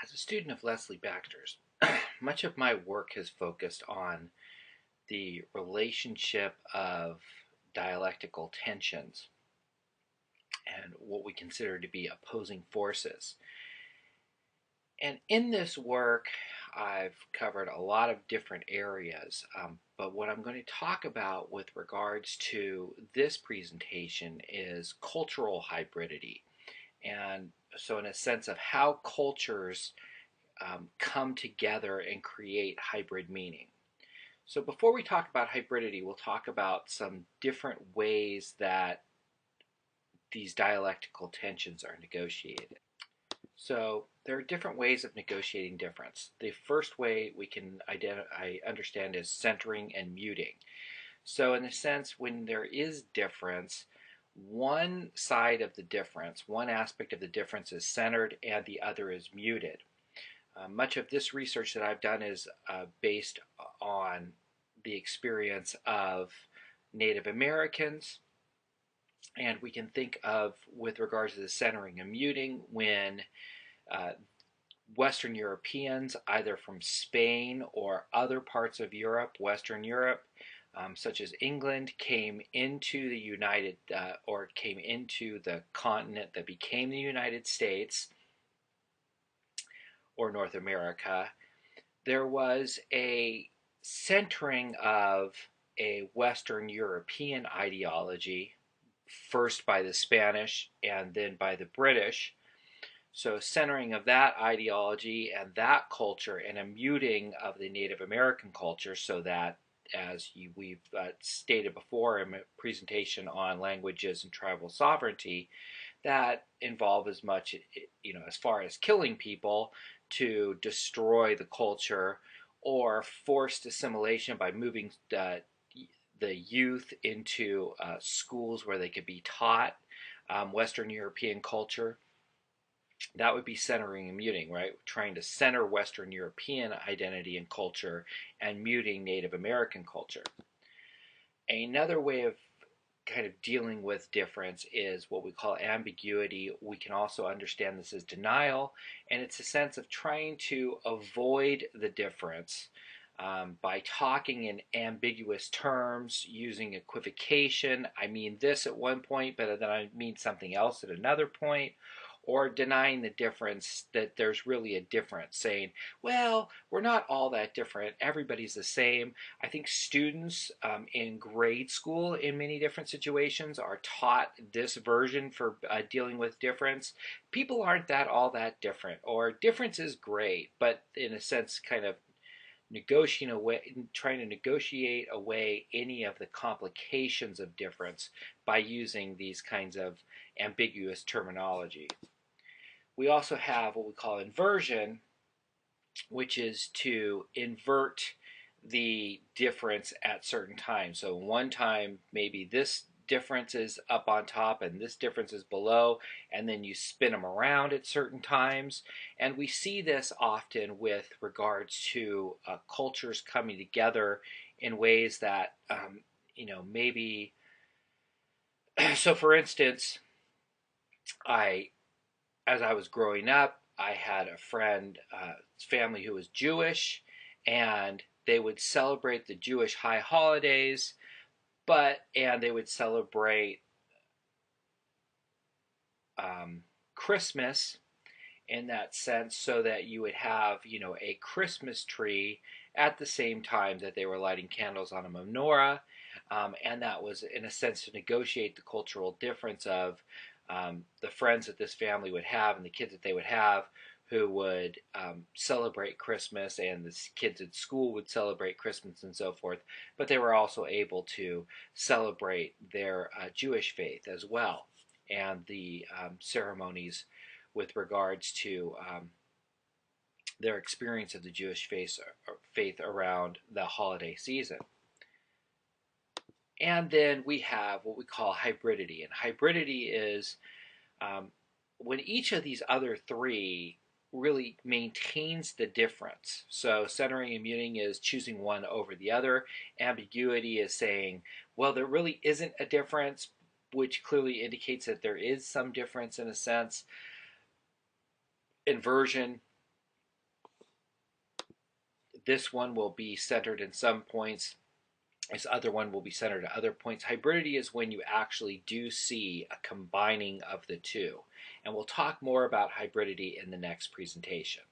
As a student of Leslie Baxter's, much of my work has focused on the relationship of dialectical tensions and what we consider to be opposing forces. And in this work, I've covered a lot of different areas, but what I'm going to talk about with regards to this presentation is cultural hybridity. And so, in a sense of how cultures come together and create hybrid meaning. So before we talk about hybridity, we'll talk about some different ways that these dialectical tensions are negotiated. So there are different ways of negotiating difference. The first way we can understand is centering and muting. So in a sense, when there is difference, one side of the difference, one aspect of the difference is centered and the other is muted. Much of this research that I've done is based on the experience of Native Americans, and we can think of, with regards to the centering and muting, when Western Europeans, either from Spain or other parts of Europe, Western Europe, such as England, came into the continent that became the United States, or North America, there was a centering of a Western European ideology, first by the Spanish and then by the British. So centering of that ideology and that culture, and a muting of the Native American culture, so that, as we've stated before in my presentation on languages and tribal sovereignty, that involve as much, as far as killing people, to destroy the culture, or forced assimilation by moving the youth into schools where they could be taught Western European culture. That would be centering and muting, right? Trying to center Western European identity and culture and muting Native American culture. Another way of kind of dealing with difference is what we call ambiguity. We can also understand this as denial, and it's a sense of trying to avoid the difference by talking in ambiguous terms, using equivocation. I mean this at one point, but then I mean something else at another point. Or denying the difference, that there's really a difference, saying, well, we're not all that different, everybody's the same. I think students in grade school, in many different situations, are taught this version for dealing with difference. People aren't all that different, or difference is great, but in a sense kind of trying to negotiate away any of the complications of difference by using these kinds of ambiguous terminology. We also have what we call inversion, which is to invert the difference at certain times. So one time, maybe this difference is up on top and this difference is below, and then you spin them around at certain times. And we see this often with regards to cultures coming together in ways that, maybe. So for instance, as I was growing up, I had a friend, family who was Jewish, and they would celebrate the Jewish high holidays, and they would celebrate Christmas in that sense, so that you would have, a Christmas tree at the same time that they were lighting candles on a menorah, and that was, in a sense, to negotiate the cultural difference of the friends that this family would have and the kids that they would have, who would celebrate Christmas, and the kids at school would celebrate Christmas and so forth, but they were also able to celebrate their Jewish faith as well, and the ceremonies with regards to their experience of the Jewish faith around the holiday season. And then we have what we call hybridity. And hybridity is when each of these other three really maintains the difference. So centering and muting is choosing one over the other. Ambiguity is saying, well, there really isn't a difference, which clearly indicates that there is some difference in a sense. Inversion this one will be centered in some points. This other one will be centered at other points. Hybridity is when you actually do see a combining of the two. And we'll talk more about hybridity in the next presentation.